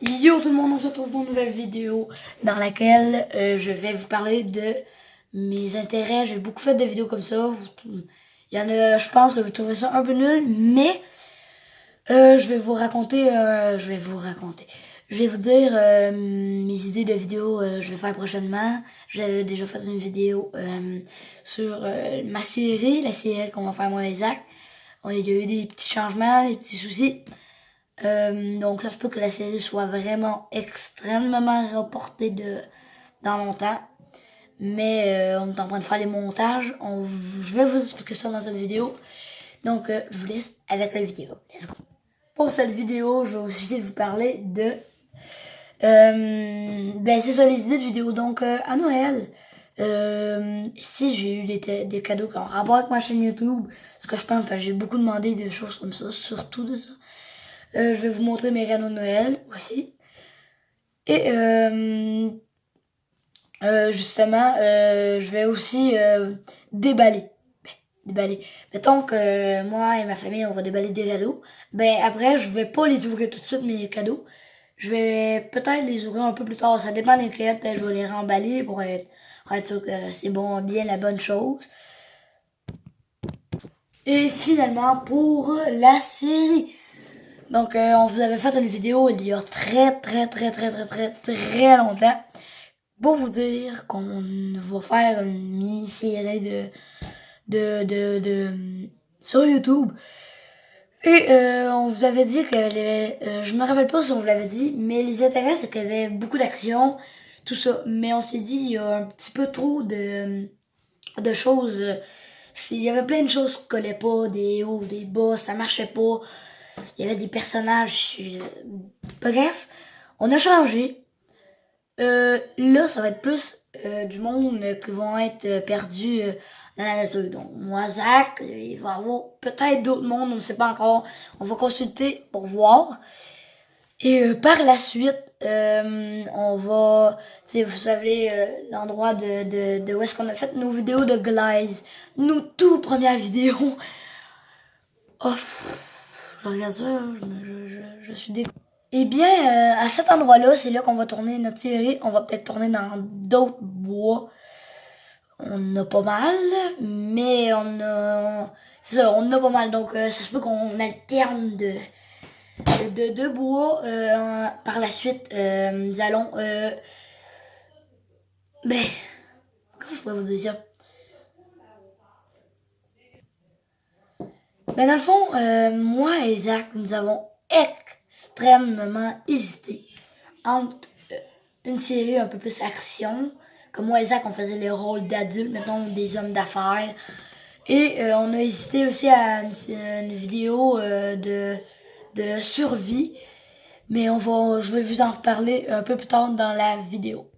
Yo tout le monde, on se retrouve pour une nouvelle vidéo dans laquelle je vais vous parler de mes intérêts. J'ai beaucoup fait de vidéos comme ça. Il y en a, je pense que vous trouvez ça un peu nul, mais je vais vous raconter, je vais vous dire mes idées de vidéos je vais faire prochainement. J'avais déjà fait une vidéo sur ma série, la série qu'on va faire moi et Isaac. Il y a eu des petits changements, des petits soucis. Donc ça se peut que la série soit vraiment extrêmement reportée dans longtemps. Mais on est en train de faire les montages. Je vais vous expliquer ça dans cette vidéo. Donc je vous laisse avec la vidéo. Let's go. Pour cette vidéo, je vais aussi vous parler de... ben c'est ça les idées de vidéo. Donc à Noël, si j'ai eu des cadeaux qui ont rapport avec ma chaîne YouTube, ce que je pense, parce que j'ai beaucoup demandé de choses comme ça, surtout de ça. Je vais vous montrer mes cadeaux de Noël aussi. Et justement, je vais aussi déballer. Déballer. Mettons que moi et ma famille, on va déballer des cadeaux. Ben après, je vais pas les ouvrir tout de suite, mes cadeaux. Je vais peut-être les ouvrir un peu plus tard. Ça dépend desquels. Je vais les remballer pour être sûr que c'est bon, bien la bonne chose. Et finalement, pour la série. Donc, on vous avait fait une vidéo il y a très longtemps pour vous dire qu'on va faire une mini-série sur YouTube. Et on vous avait dit qu'il y avait, je me rappelle pas si on vous l'avait dit, mais les intérêts, c'est qu'il y avait beaucoup d'action, tout ça. Mais on s'est dit, il y a un petit peu trop de choses. Il y avait plein de choses qui collaient pas, des hauts, des bas, ça marchait pas. Il y avait des personnages. Bref, on a changé. Là, ça va être plus du monde qui vont être perdus dans la nature. Donc, moi, Zach, il va y avoir peut-être d'autres mondes, on ne sait pas encore. On va consulter pour voir. Et par la suite, on va, tu sais, vous savez, l'endroit de où est-ce qu'on a fait nos vidéos de Glaze. Nos tout premières vidéos. Oh, je regarde ça, je suis dégoûté. Eh bien, à cet endroit-là, c'est là qu'on va tourner notre série. On va peut-être tourner dans d'autres bois. On a pas mal, mais on a... C'est ça, on a pas mal. Donc, ça se peut qu'on alterne de bois. Par la suite, nous allons... ben, comment je pourrais vous dire ça? Ben, dans le fond, moi et Zach, nous avons extrêmement hésité entre une série un peu plus action. Comme moi et Zach, on faisait les rôles d'adultes, mettons des hommes d'affaires. Et on a hésité aussi à une vidéo de survie. Mais je vais vous en reparler un peu plus tard dans la vidéo.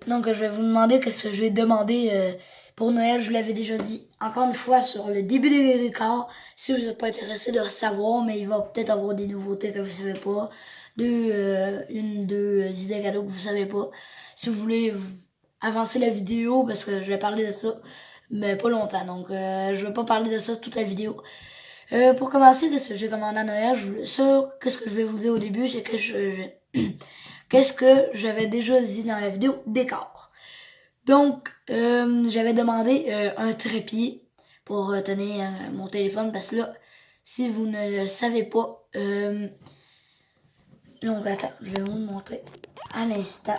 Donc je vais vous demander qu'est-ce que je vais demander pour Noël. Je vous l'avais déjà dit encore une fois sur le début des décors. Si vous n'êtes pas intéressé de savoir, mais il va peut-être avoir des nouveautés que vous savez pas. Deux idées cadeaux que vous savez pas. Si vous voulez avancer la vidéo, parce que je vais parler de ça, mais pas longtemps. Donc je vais pas parler de ça toute la vidéo. Pour commencer, qu'est-ce que j'ai commandé à Noël? Qu'est-ce que je vais vous dire au début, c'est que qu'est-ce que j'avais déjà dit dans la vidéo décor. Donc, j'avais demandé un trépied pour tenir mon téléphone parce que là, si vous ne le savez pas, donc attends, je vais vous le montrer à l'instant.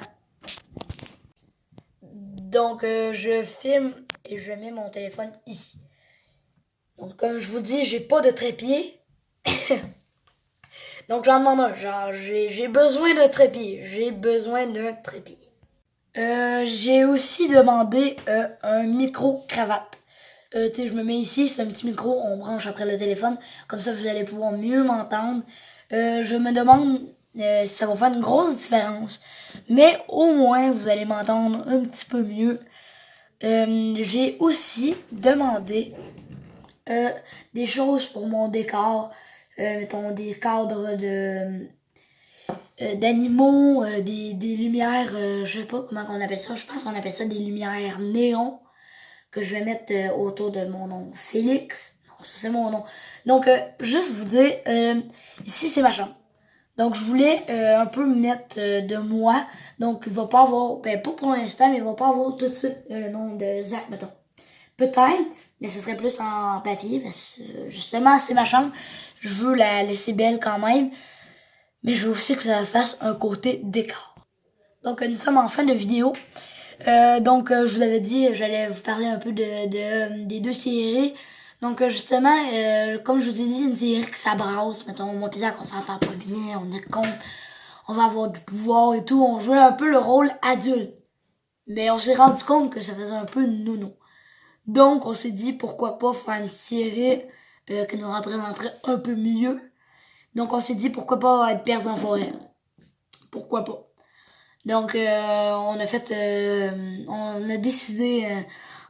Donc, je filme et je mets mon téléphone ici. Donc, comme je vous dis, j'ai pas de trépied. Donc, j'en demande un. Genre, j'ai besoin d'un trépied. J'ai besoin d'un trépied. J'ai aussi demandé un micro-cravate. Tu sais, je me mets ici, c'est un petit micro, on branche après le téléphone. Comme ça, vous allez pouvoir mieux m'entendre. Je me demande si ça va faire une grosse différence. Mais au moins, vous allez m'entendre un petit peu mieux. J'ai aussi demandé des choses pour mon décor. Mettons des cadres d'animaux, des lumières, je sais pas comment on appelle ça, je pense qu'on appelle ça des lumières néons que je vais mettre autour de mon nom. Félix, non, ça c'est mon nom. Donc, juste vous dire, ici c'est ma chambre. Donc, je voulais un peu mettre de moi. Donc, il va pas avoir, ben pas pour l'instant, mais il va pas avoir tout de suite le nom de Zach, mettons. Peut-être, mais ce serait plus en papier, parce que justement, c'est ma chambre. Je veux la laisser belle quand même, mais je veux aussi que ça fasse un côté décor. Donc, nous sommes en fin de vidéo. Je vous avais dit, j'allais vous parler un peu des deux séries. Donc, justement, comme je vous ai dit, une série qui s'abrasse. Mettons, moi, Pisa, qu'on s'entend pas bien, on est con, on va avoir du pouvoir et tout. On jouait un peu le rôle adulte. Mais on s'est rendu compte que ça faisait un peu nounou. Donc, on s'est dit, pourquoi pas faire une série qui nous représenterait un peu mieux. Donc, on s'est dit, pourquoi pas être Pères en forêt. Pourquoi pas. Donc, on a décidé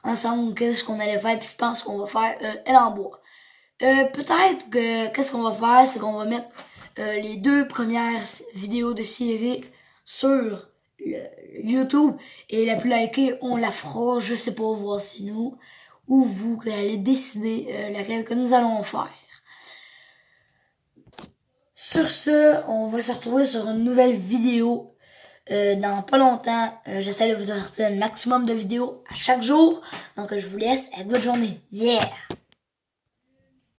ensemble qu'est-ce qu'on allait faire. Puis je pense qu'on va faire Elle en bois. Peut-être que qu'est-ce qu'on va faire, c'est qu'on va mettre les 2 premières vidéos de série sur YouTube et la plus likée, on la fera. Je sais pas, voir si nous ou vous qui allez décider laquelle que nous allons faire. Sur ce, on va se retrouver sur une nouvelle vidéo dans pas longtemps. J'essaie de vous sortir un maximum de vidéos à chaque jour. Donc je vous laisse avec votre journée. Yeah!